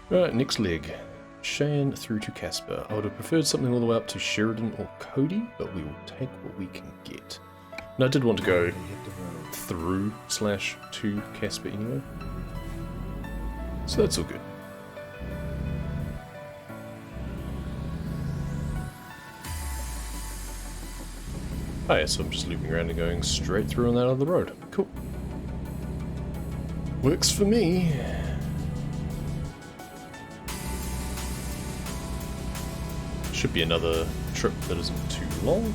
Right, next leg. Cheyenne through to Casper. I would have preferred something all the way up to Sheridan or Cody, but we will take what we can get. And I did want to go through / to Casper anyway. So that's all good. Oh yeah, so I'm just looping around and going straight through on that other road. Cool. Works for me. Should be another trip that isn't too long.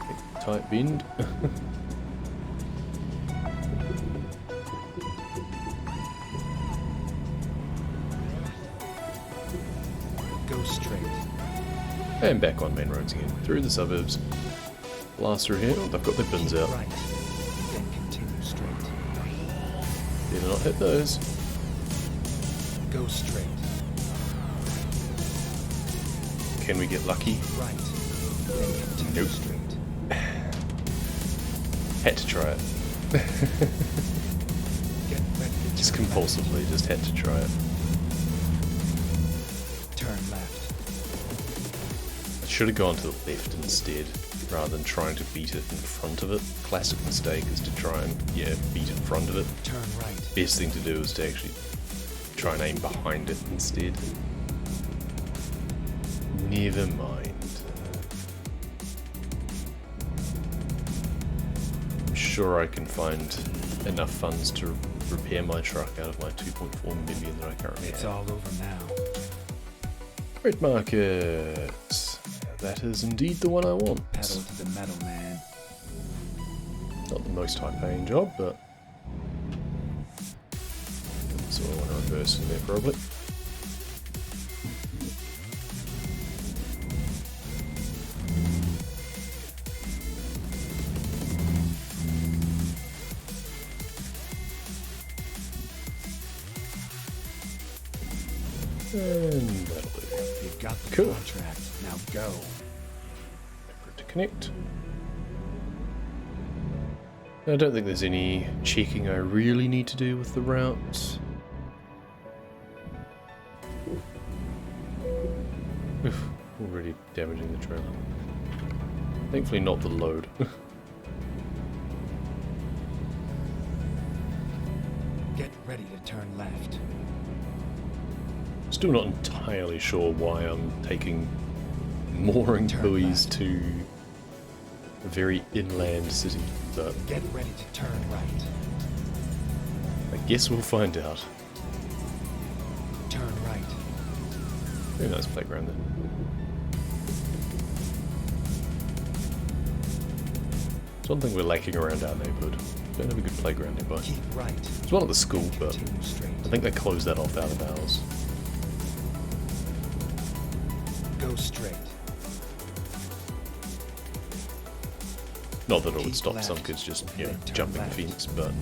Okay, tight bend. Go straight. And back on main roads again, through the suburbs. Blast through here. Oh, they've got their bins out. Right. Then continue straight. Better not hit those. Go straight. Can we get lucky? Right. Then continue Nope. straight. Had to try it. Get ready to Just turn compulsively, just had to try it. left. Turn left. I should have gone to the left instead, rather than trying to beat it in front of it. Classic mistake is to try and, beat in front of it. Turn right. Best thing to do is to actually try and aim behind it instead. Never mind. I'm sure I can find enough funds to repair my truck out of my 2.4 million that I currently It's have. all over now. Great market. That is indeed the one I want. Pedal to the metal, man. Not the most high-paying job, but so I want to reverse in there probably. And that'll do. You've got the Cool. contract. Now go. Wait for it to connect. I don't think there's any checking I really need to do with the routes. Oof, already damaging the trailer. Thankfully not the load. Get ready to turn left. Still not entirely sure why I'm taking mooring Turn buoys left. to a very inland city, but Get ready to turn right. I guess we'll find out. Turn right. Very nice playground there. It's one thing we're lacking around our neighbourhood. Don't have a good playground nearby. Keep right. There's one at the school, but Continue straight. I think they closed that off out of hours. Go straight. Not that it would Keep stop left. some kids just, Then turn jumping left. the fence, but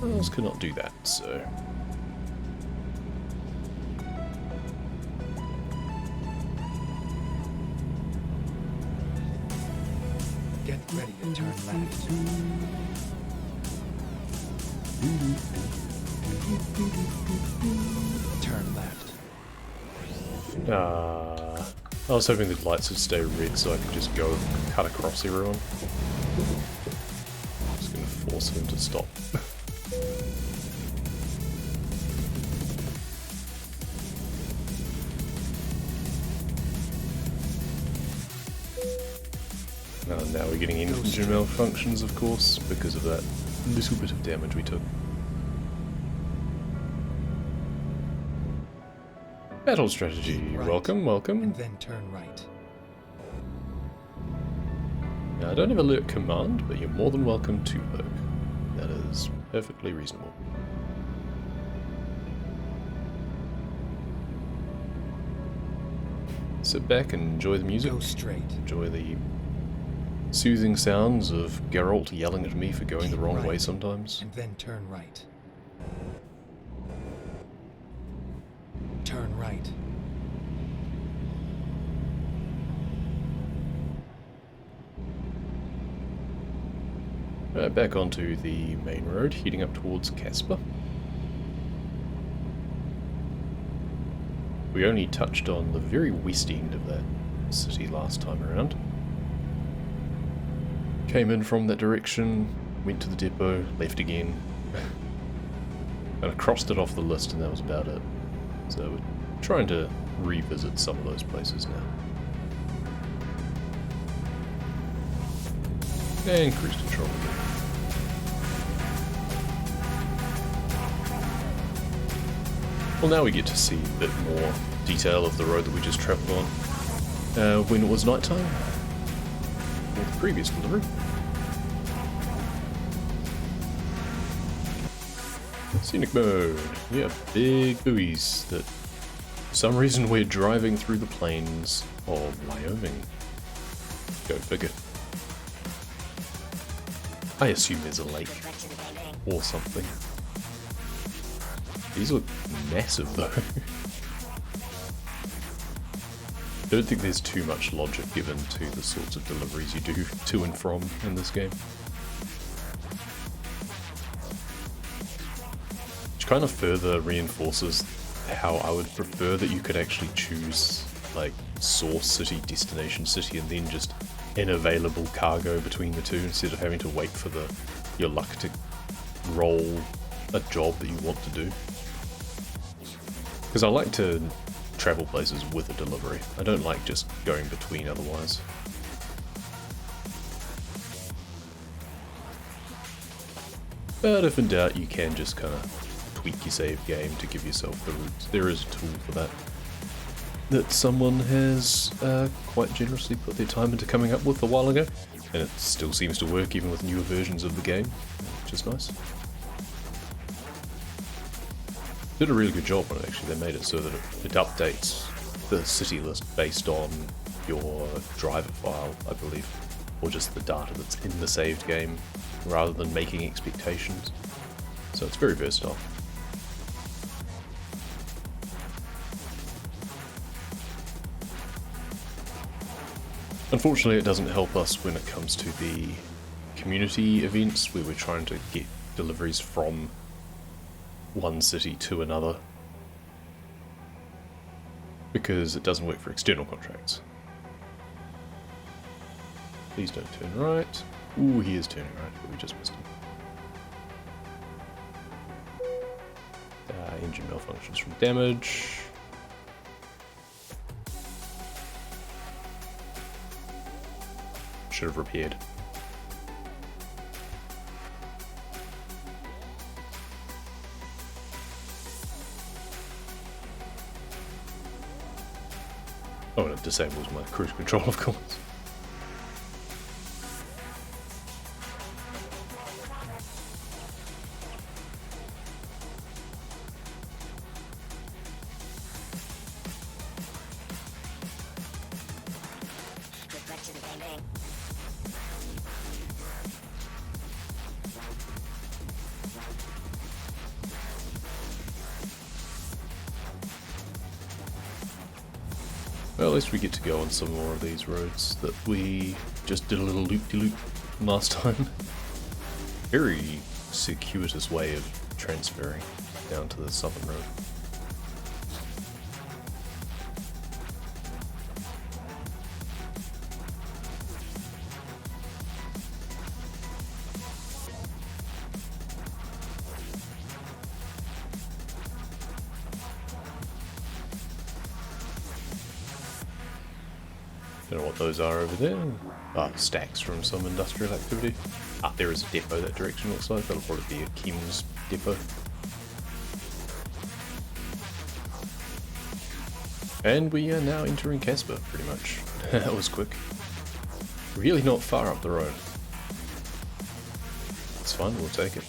ours could not do that, so... Get ready to turn left. Turn left. I was hoping the lights would stay red so I could just go cut across everyone. Just gonna force him to stop. Now we're getting engine malfunctions, of course, because of that little bit of damage we took. Battle strategy. Keep right. Welcome, welcome. And then turn right. Now, I don't have alert command, but you're more than welcome to lurk. That is perfectly reasonable. Sit back and enjoy the music. Go straight. Enjoy the soothing sounds of Geralt yelling at me for going the Keep wrong right. way sometimes. And then turn right. Turn right. Back onto the main road, heading up towards Casper. We only touched on the very west end of that city last time around. Came in from that direction, went to the depot, left again. And I crossed it off the list and that was about it. So we're trying to revisit some of those places now. And cruise control again. Well, now we get to see a bit more detail of the road that we just travelled on when it was nighttime, with the previous delivery. Scenic mode. We have big buoys that, for some reason, we're driving through the plains of Wyoming. Go figure. I assume there's a lake or something. These look massive though. I don't think there's too much logic given to the sorts of deliveries you do to and from in this game. Which kind of further reinforces how I would prefer that you could actually choose like source city, destination city, and then just an available cargo between the two instead of having to wait for your luck to roll a job that you want to do. Because I like to travel places with a delivery. I don't like just going between otherwise. But if in doubt, you can just kind of tweak your save game to give yourself the routes. There is a tool for that someone has quite generously put their time into coming up with a while ago, and it still seems to work even with newer versions of the game, which is nice. Did a really good job on it actually. They made it so that it updates the city list based on your driver file, I believe, or just the data that's in the saved game, rather than making expectations. So it's very versatile. Unfortunately, it doesn't help us when it comes to the community events where we're trying to get deliveries from one city to another, because it doesn't work for external contracts. Please don't turn right. Ooh, he is turning right, but we just missed him. Engine malfunctions from damage. Should have repaired. Oh, and it disables my cruise control, of course. Well, at least we get to go on some more of these roads that we just did a little loop-de-loop last time. Very circuitous way of transferring down to the southern road. Don't know what those are over there. Stacks from some industrial activity. There is a depot that direction, looks like. That'll probably be a Kim's depot. And we are now entering Casper, pretty much. That was quick. Really not far up the road. It's fine, we'll take it.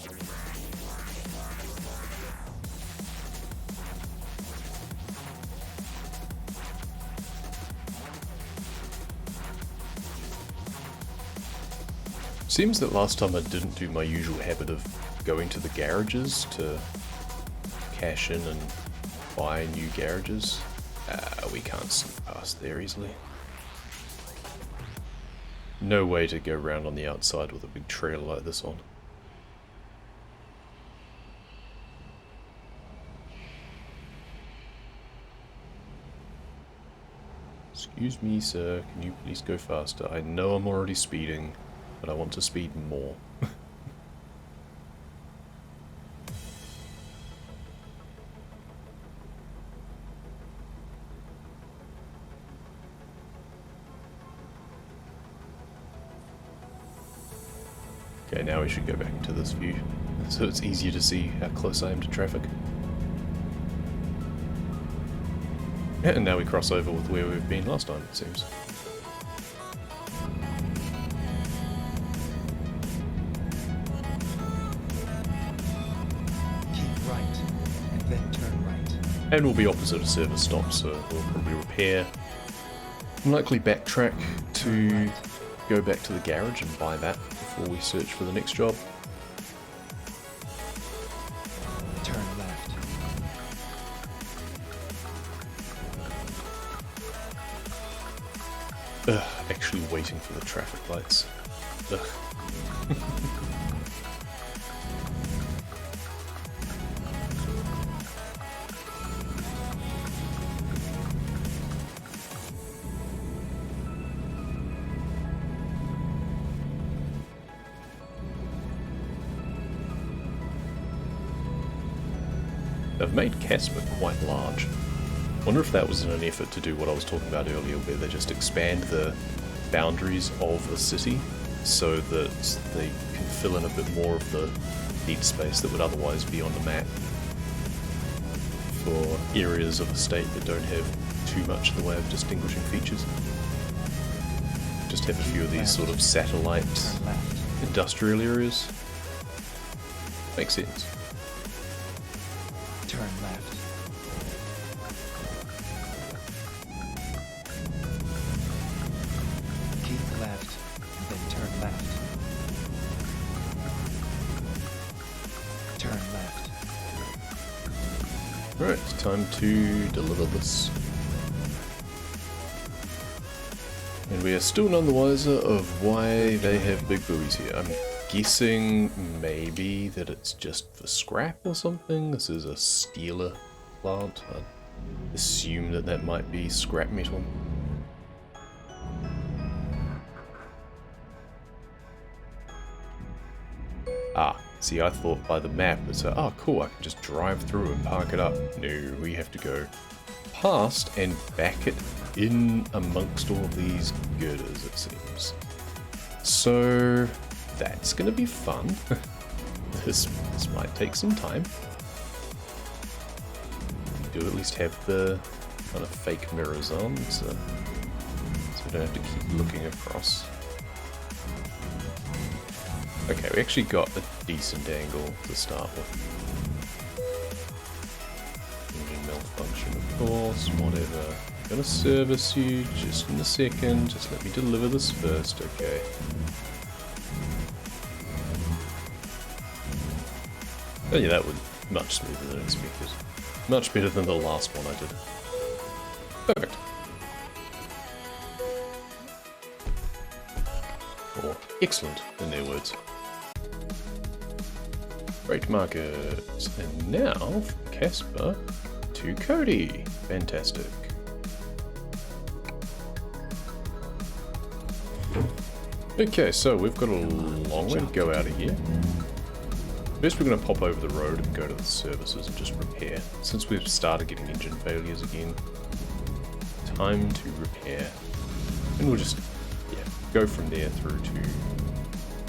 Seems that last time I didn't do my usual habit of going to the garages to cash in and buy new garages. We can't sneak past there easily. No way to go around on the outside with a big trailer like this on. Excuse me, sir, can you please go faster? I know I'm already speeding, but I want to speed more. Okay, now we should go back into this view, so it's easier to see how close I am to traffic. And now we cross over with where we've been last time, it seems. Keep right, and then turn right. And we'll be opposite a service stop, so we'll probably repair. And likely backtrack to go back to the garage and buy that before we search for the next job. Turn left. Ugh, actually waiting for the traffic lights. Ugh. They've made Casper quite large. Wonder if that was in an effort to do what I was talking about earlier, where they just expand the boundaries of the city so that they can fill in a bit more of the dead space that would otherwise be on the map for areas of a state that don't have too much in the way of distinguishing features. Just have a few of these sort of satellite Turn left. industrial areas. Makes sense. Turn left. Keep left, and then turn left. Turn left. Right, time to deliver this. And we are still none the wiser of why they have big buoys here. I'm guessing maybe that it's just for scrap or something. This is a steeler plant. I'd assume that that might be scrap metal. Ah, see, I thought by the map it's a, oh cool, I can just drive through and park it up. No, we have to go past and back it in amongst all of these girders, it seems. So that's gonna be fun. This might take some time. We do at least have the kind of fake mirrors on, so we don't have to keep looking across. Okay, we actually got a decent angle to start with. Engine malfunction, of course, whatever. I'm gonna service you just in a second. Just let me deliver this first, okay. Oh yeah, that was much smoother than expected. Much better than the last one I did. Perfect. Or excellent, in their words. Great market. And now, from Casper to Cody. Fantastic. Okay, so we've got a long way to go out of here. First we're going to pop over the road and go to the services and just repair. Since we've started getting engine failures again, time to repair. And we'll just go from there through to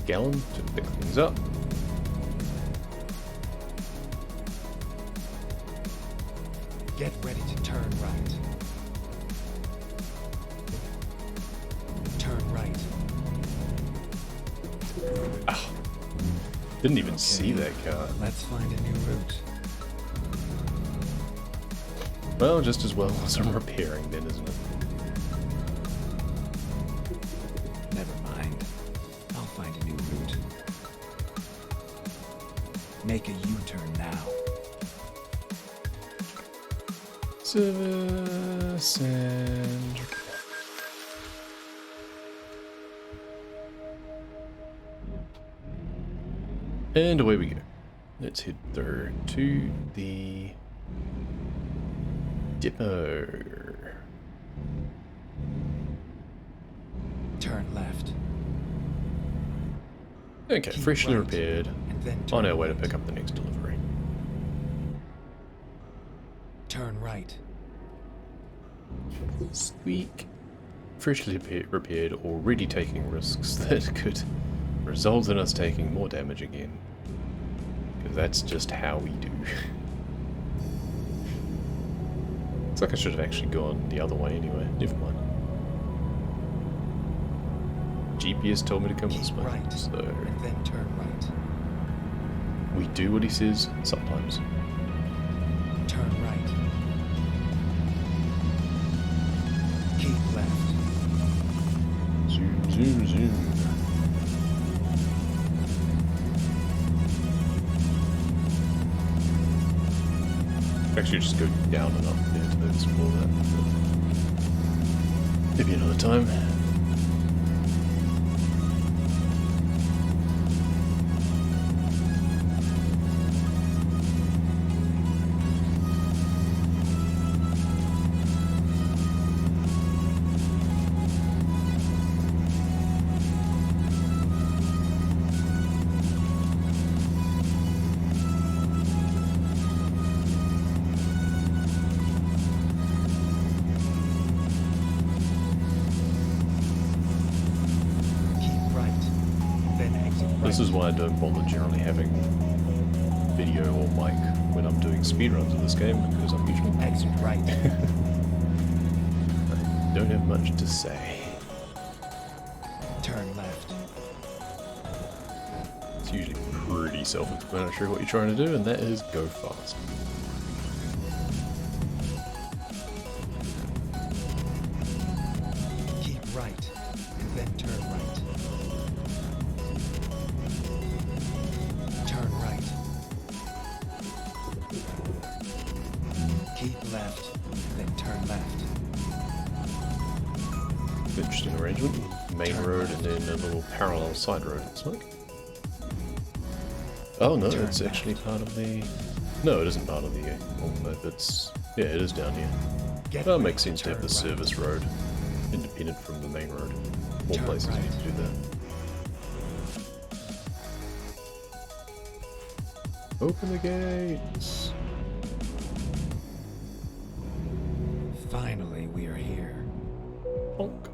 Gallon to pick things up. Get ready to turn right. Turn right. Ah, didn't even see that car. Let's find a new route. Well, just as well as I'm repairing then, isn't it? Never mind. I'll find a new route. Make a U-turn now. Service and... And away we go. Let's head through to the depot. Turn left. Okay, Keep freshly right, repaired. and then On turn our way to right. pick up the next delivery. Turn right. Squeak. Freshly repaired, already taking risks that could result in us taking more damage again. Because that's just how we do. Looks like I should have actually gone the other way anyway. Never mind. GPS told me to come this Keep way, right, so and then turn right. we do what he says sometimes. Turn right. Keep left. Zoom, zoom, zoom. Actually, just go down and up there to explore that. Maybe another time. Keep right. Then exit right. This is why I don't bother generally having video or mic when I'm doing speedruns of this game, because I'm usually Exit right. I don't have much to say. Turn left. It's usually pretty self-explanatory what you're trying to do, and that is go fast. Keep right. And then turn right. Turn right. Keep left. Then turn left. Interesting arrangement. Main Turn road left. and then a little parallel side road, it's like. Oh no, Turn it's actually part of the... No, it isn't part of the... Oh, no, it's... Yeah, it is down here. Get Well, it ready makes to sense to have turn the right. service road independent from the main road. More Turn places right. need to do that. Open the gates! Finally, we are here. Bonk.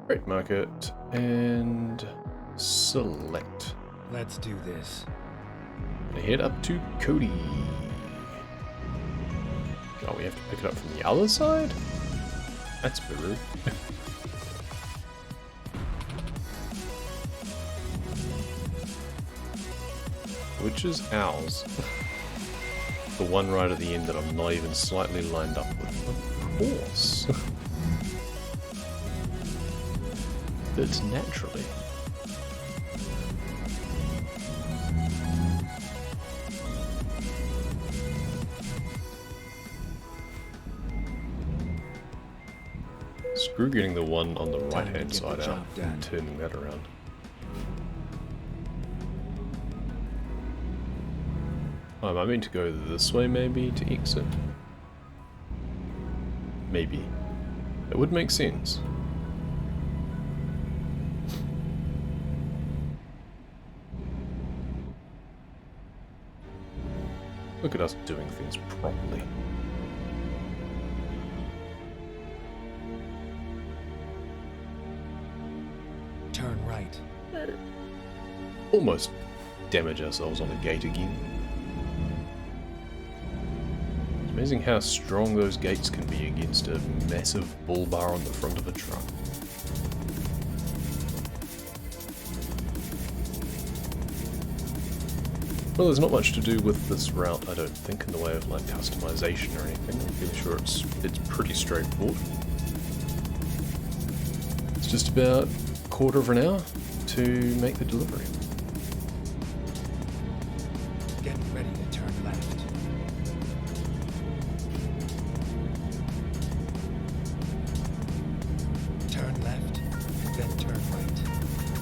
Great market and select. Let's do this. Gonna head up to Cody. Oh, we have to pick it up from the other side? That's a bit rude. Which is ours? The one right at the end that I'm not even slightly lined up with. Of course. It's naturally. Screw getting the one on the right hand get side the out job done. and turning that around. I meant to go this way maybe to exit. Maybe. It would make sense. Look at us doing things properly. Turn right. Almost damage ourselves on the gate again. It's amazing how strong those gates can be against a massive bull bar on the front of a truck. Well, there's not much to do with this route, I don't think, in the way of like customization or anything. I'm feeling sure it's pretty straightforward. It's just about a quarter of an hour to make the delivery. Get ready to turn left. Turn left, then turn right.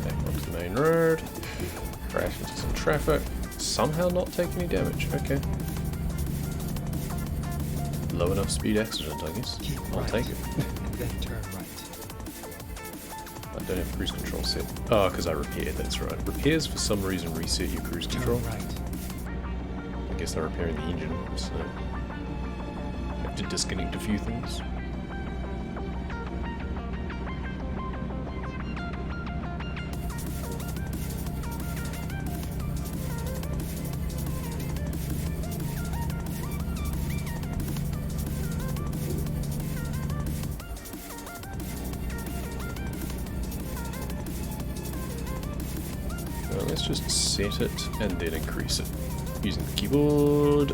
Back onto the main road. Crash into some traffic. Somehow not take any damage. Okay. Low enough speed accident, I guess. I'll take it. Then turn right. I don't have cruise control set. Oh, because I repaired, that's right. Repairs for some reason reset your cruise control. Turn right. I guess they're repairing the engine, so I have to disconnect a few things. Let's just set it and then increase it using the keyboard.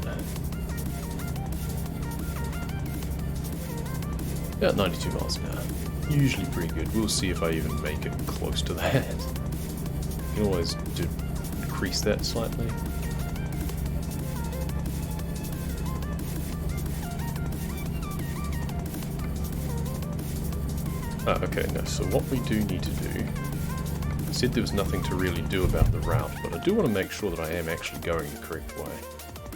About 92 miles an hour. Usually pretty good. We'll see if I even make it close to that. You can always decrease that slightly. Ah, okay, no, so what we do need to do, I said there was nothing to really do about the route, but I do want to make sure that I am actually going the correct way.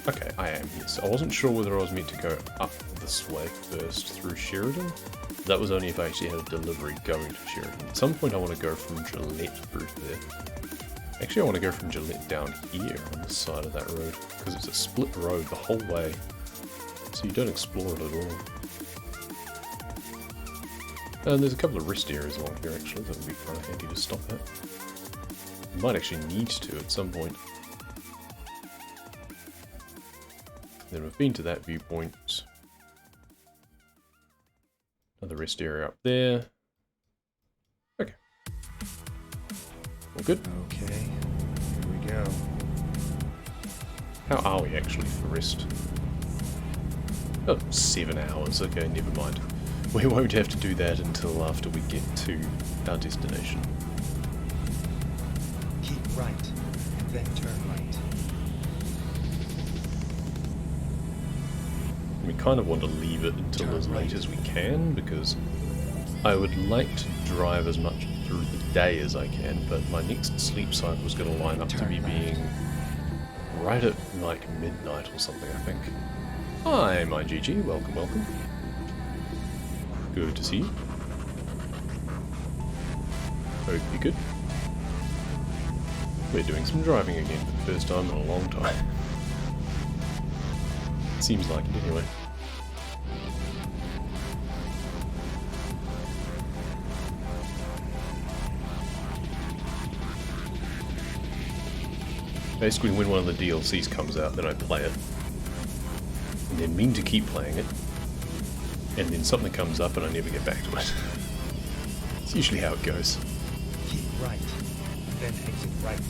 Okay, I am, yes. I wasn't sure whether I was meant to go up this way first through Sheridan. That was only if I actually had a delivery going to Sheridan. At some point I want to go from Gillette through to there. Actually I want to go from Gillette down here on the side of that road, because it's a split road the whole way, so you don't explore it at all. And there's a couple of rest areas along here actually that would be kind of handy to stop at. Might actually need to at some point. Then we've been to that viewpoint. Another rest area up there. Okay. All good. Okay, here we go. How are we actually for rest? Oh, 7 hours. Okay, never mind. We won't have to do that until after we get to our destination. Keep right, then turn right. We kind of want to leave it until as late as we can, because I would like to drive as much through the day as I can, but my next sleep cycle is going to line up to be being right at like midnight or something, I think. Hi, my GG. Welcome, welcome. Good to see you. Hope you're good. We're doing some driving again for the first time in a long time. Seems like it anyway. Basically, when one of the DLCs comes out, then I play it. And then mean to keep playing it. And then something comes up and I never get back to it. It's usually how it goes. Keep right, then exit right.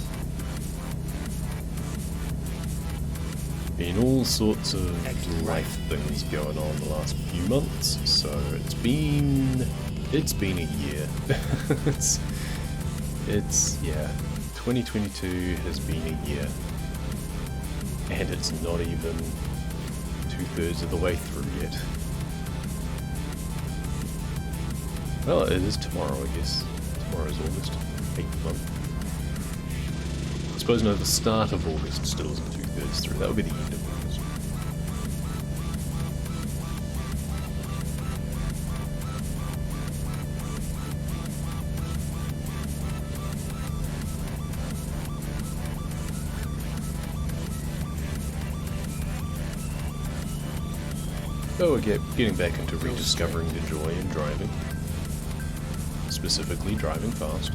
Been all sorts of life things going on the last few months, so it's been a year. it's yeah, 2022 has been a year, and it's not even 2/3 of the way through yet. Well, it is tomorrow, I guess. Tomorrow's August, 8th month. I suppose no, the start of August still isn't 2/3 through. That would be the end of August. So we're getting back into rediscovering the joy in driving. Specifically, driving fast.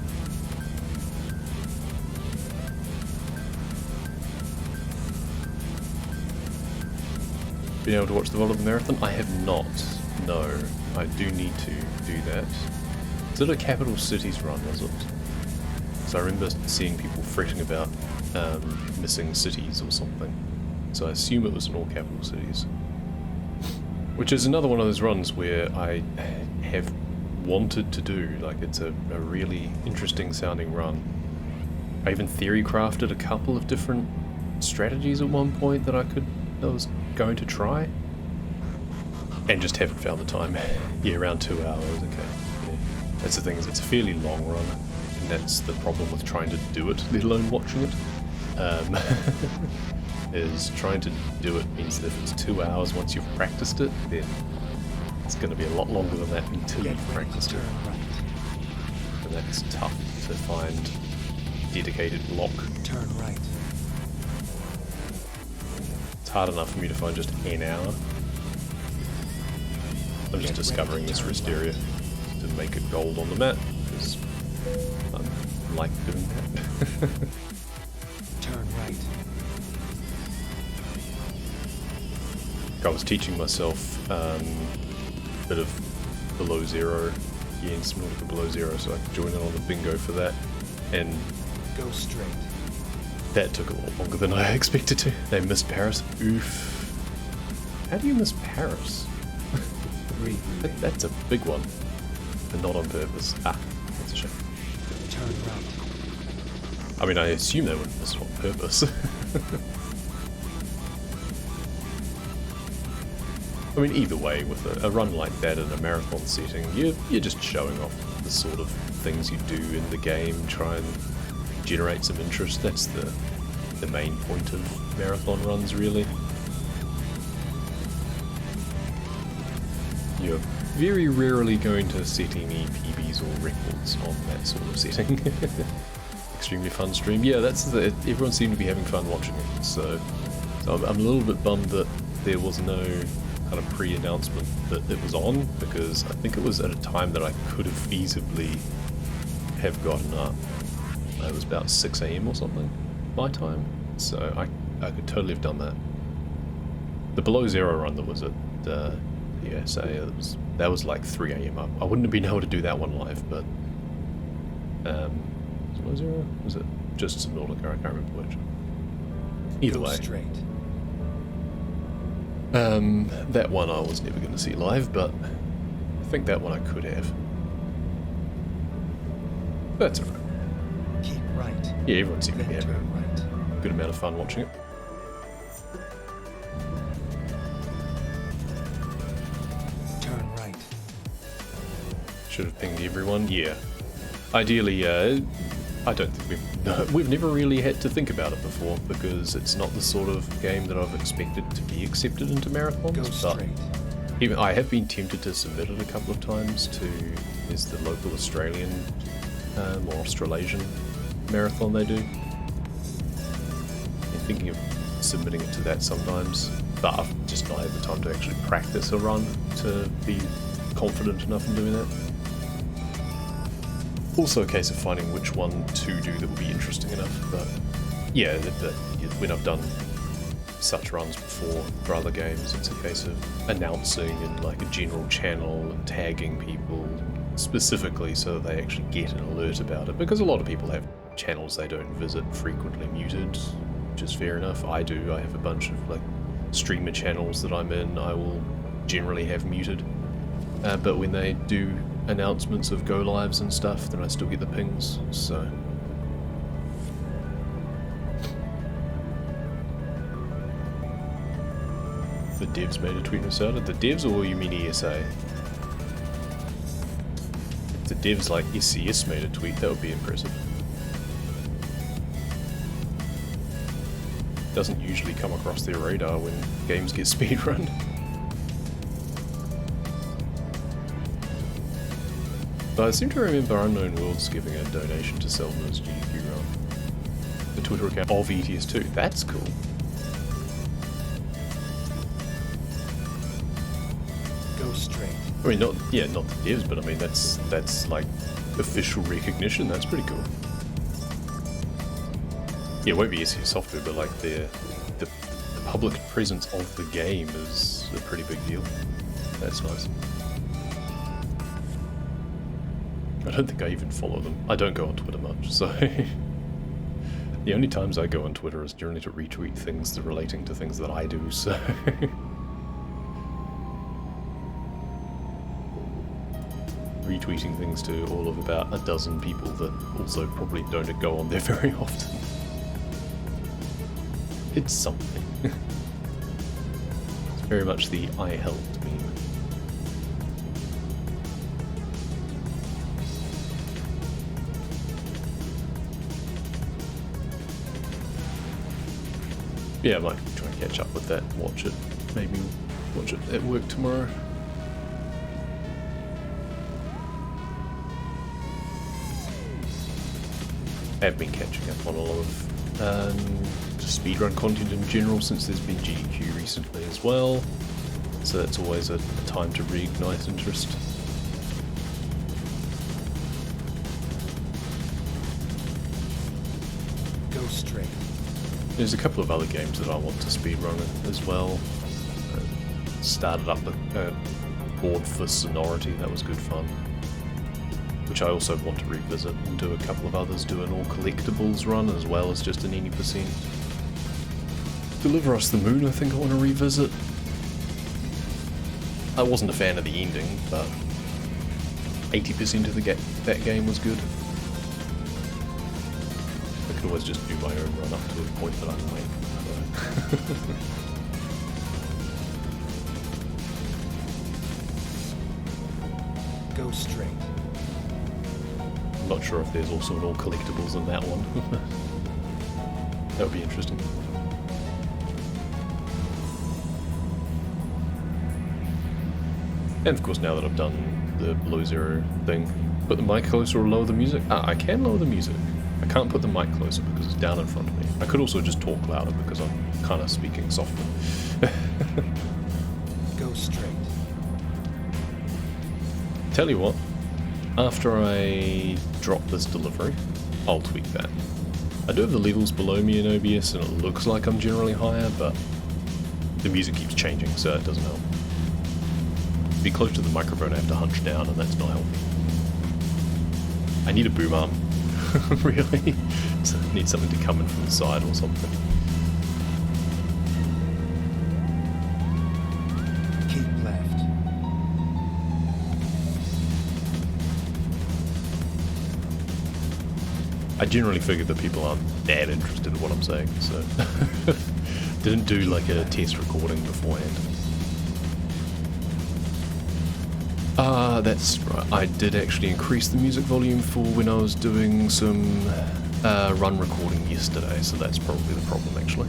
Been able to watch the Vol of the Marathon? I have not. No, I do need to do that. Is it a capital cities run, was it? So I remember seeing people fretting about missing cities or something. So I assume it was in all capital cities. Which is another one of those runs where I have wanted to do. Like, it's a really interesting sounding run. I even theory crafted a couple of different strategies at one point that I was going to try, and just haven't found the time. Yeah, around 2 hours. Okay, yeah. That's the thing, is it's a fairly long run. and that's the problem with trying to do it, let alone watching it. Is trying to do it means that if it's 2 hours once you've practiced it, then it's going to be a lot longer than that until you've practiced it. And that's tough to find dedicated block. Turn right. It's hard enough for me to find just an hour. I'm just discovering this rest area to make it gold on the map, because I like doing that. Turn right. I was teaching myself a bit of Below Zero, Jens Nautica Below Zero, so I could join in on the bingo for that, and Go straight. that took a lot longer than I expected to. They missed Paris. Oof. How do you miss Paris? That's a big one, and not on purpose. Ah, that's a shame. Turn right. I mean, I assume they wouldn't miss it on purpose. I mean, either way, with a run like that in a marathon setting, you're just showing off the sort of things you do in the game, try and generate some interest. That's the main point of marathon runs, really. You're very rarely going to set any PBs or records on that sort of setting. Extremely fun stream. Yeah, everyone seemed to be having fun watching it, so I'm a little bit bummed that there was no kind of pre-announcement that it was on, because I think it was at a time that I could have feasibly have gotten up. It was about 6 AM or something, my time, so I could totally have done that. The Below Zero run that was at the USA, that was like 3 AM up. I wouldn't have been able to do that one live, but was it Below Zero? Was it just some Nautica? I can't remember which. Either way. Straight. That one I was never going to see live, but I think that one I could have. That's alright. Keep right. Yeah, everyone seemed to Then be having turn right. a good amount of fun watching it. Turn right. Should have pinged everyone. Yeah. Ideally, I don't think we've never really had to think about it before, because it's not the sort of game that I've expected to be accepted into marathons. Go But straight. even I have been tempted to submit it a couple of times to is the local Australian or Australasian marathon they do. I'm thinking of submitting it to that sometimes, but I've just not had the time to actually practice a run to be confident enough in doing that. Also a case of finding which one to do that would be interesting enough, but yeah, when I've done such runs before for other games, it's a case of announcing in like a general channel and tagging people specifically so that they actually get an alert about it, because a lot of people have channels they don't visit frequently muted, which is fair enough. I do. I have a bunch of like streamer channels that I'm in, I will generally have muted, but when they do announcements of go lives and stuff, then I still get the pings, so the devs made a tweet and started. The devs, or you mean ESA? If the devs like SCS made a tweet, that would be impressive. Doesn't usually come across their radar when games get speedrun. But I seem to remember Unknown Worlds giving a donation to Selma's GDQ run. The Twitter account of ETS2. That's cool. Go straight. I mean, not the devs, but I mean that's like official recognition. That's pretty cool. Yeah, it won't be SES software, but like the public presence of the game is a pretty big deal. That's nice. I don't think I even follow them. I don't go on Twitter much, so the only times I go on Twitter is generally to retweet things that are relating to things that I do, so retweeting things to all of about a dozen people that also probably don't go on there very often. It's something. It's very much the I helped meme. Yeah, I might try and catch up with that and watch it. Maybe watch it at work tomorrow. I've been catching up on a lot of speedrun content in general since there's been GDQ recently as well. So that's always a time to reignite interest. Go straight. There's a couple of other games that I want to speedrun as well. Started up a board for Sonority, that was good fun. Which I also want to revisit and do a couple of others, do an all collectibles run as well as just an any %. Deliver Us the Moon I think I want to revisit. I wasn't a fan of the ending, but 80% of that game was good. I could always just do my own run up to a point that I like. Go straight. I'm not sure if there's also an all collectibles in that one. That would be interesting. And of course now that I've done the below zero thing, put the mic closer or lower the music. I can lower the music. I can't put the mic closer because it's down in front of me. I could also just talk louder because I'm kind of speaking softer. Go straight. Tell you what, after I drop this delivery, I'll tweak that. I do have the levels below me in OBS and it looks like I'm generally higher, but the music keeps changing, so it doesn't help. To be close to the microphone I have to hunch down and that's not healthy. I need a boom arm, really. So I need something to come in from the side or something. Keep left. I generally figured that people aren't that interested in what I'm saying, so didn't do like a test recording beforehand. That's right. I did actually increase the music volume for when I was doing some run recording yesterday, so that's probably the problem actually.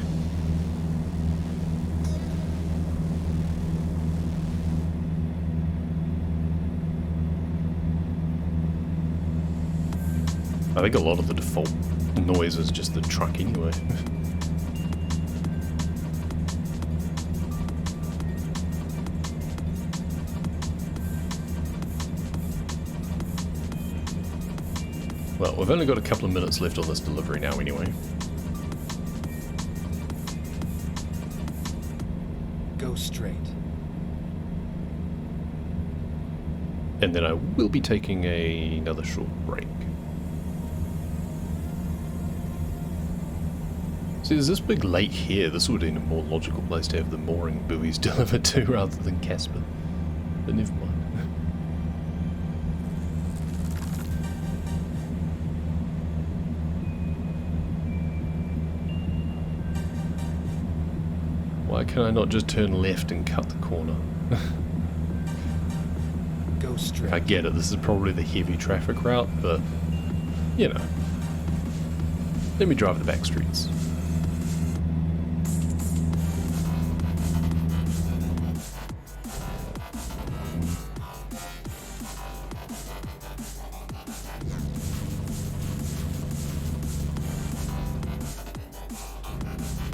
I think a lot of the default noise is just the truck anyway. Well, we've only got a couple of minutes left on this delivery now anyway. Go straight. And then I will be taking another short break. See, there's this big lake here. This would have been a more logical place to have the mooring buoys delivered to rather than Casper. But never mind. Why can I not just turn left and cut the corner? Go straight. I get it, this is probably the heavy traffic route, but, you know. Let me drive the back streets.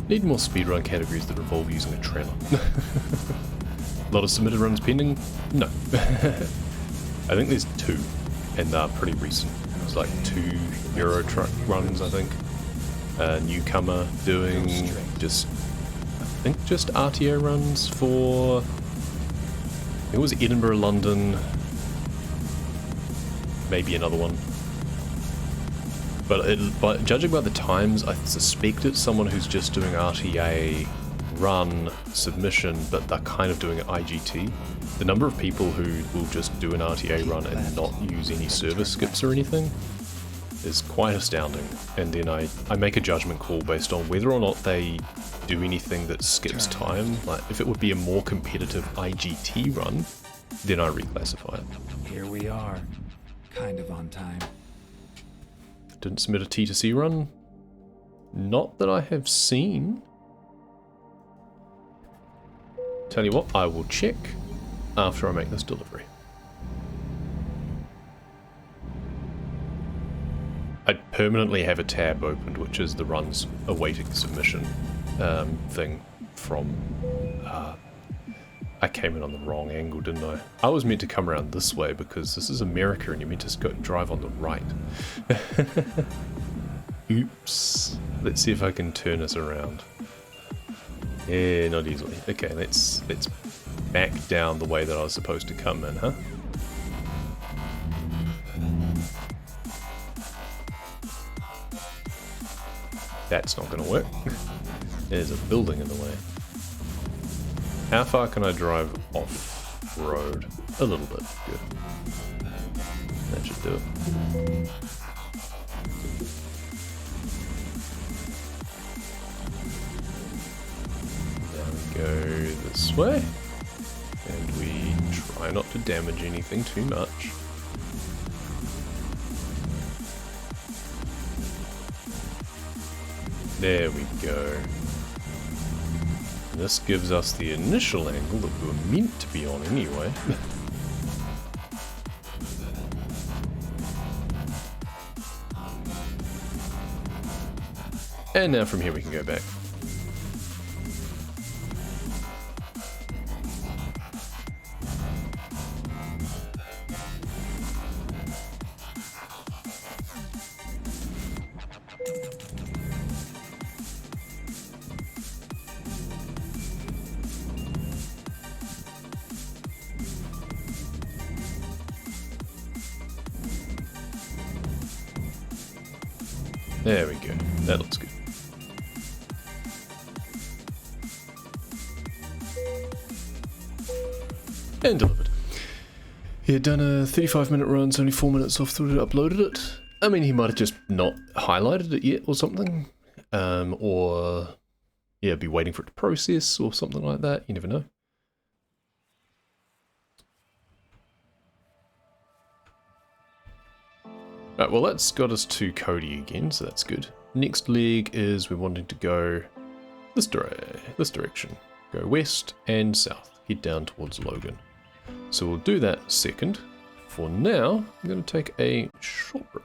Need more speedrun categories that involve using a trailer. A lot of submitted runs pending? No. I think there's 2, and they're pretty recent. There's like 2 Euro truck runs, I think. Newcomer doing just, I think just RTA runs for, it was Edinburgh, London, maybe another one. But judging by the times, I suspect it's someone who's just doing RTA run submission, but they're kind of doing it IGT. The number of people who will just do an RTA run and not use any service skips or anything is quite astounding. And then I make a judgment call based on whether or not they do anything that skips time. Like if it would be a more competitive IGT run, then I reclassify it. Here we are. Kind of on time. Didn't submit a T2C run? Not that I have seen. Tell you what, I will check after I make this delivery. I permanently have a tab opened, which is the runs awaiting submission thing from... I came in on the wrong angle, didn't I? I was meant to come around this way because this is America and you're meant to drive on the right. Oops. Let's see if I can turn us around. Yeah, not easily. Okay, let's back down the way that I was supposed to come in, huh? That's not going to work. There's a building in the way. How far can I drive off-road? A little bit. Good. That should do it. Now we go this way. And we try not to damage anything too much. There we go. This gives us the initial angle that we were meant to be on anyway. And now from here we can go back. There we go. That looks good. And delivered. He had done a 35-minute run, so only 4 minutes after it uploaded it. I mean, he might have just not highlighted it yet or something. Or, yeah, be waiting for it to process or something like that. You never know. Right, well that's got us to Cody again, so that's good. Next leg is we're wanting to go this direction. Go west and south. Head down towards Logan. So we'll do that second. For now, I'm going to take a short break.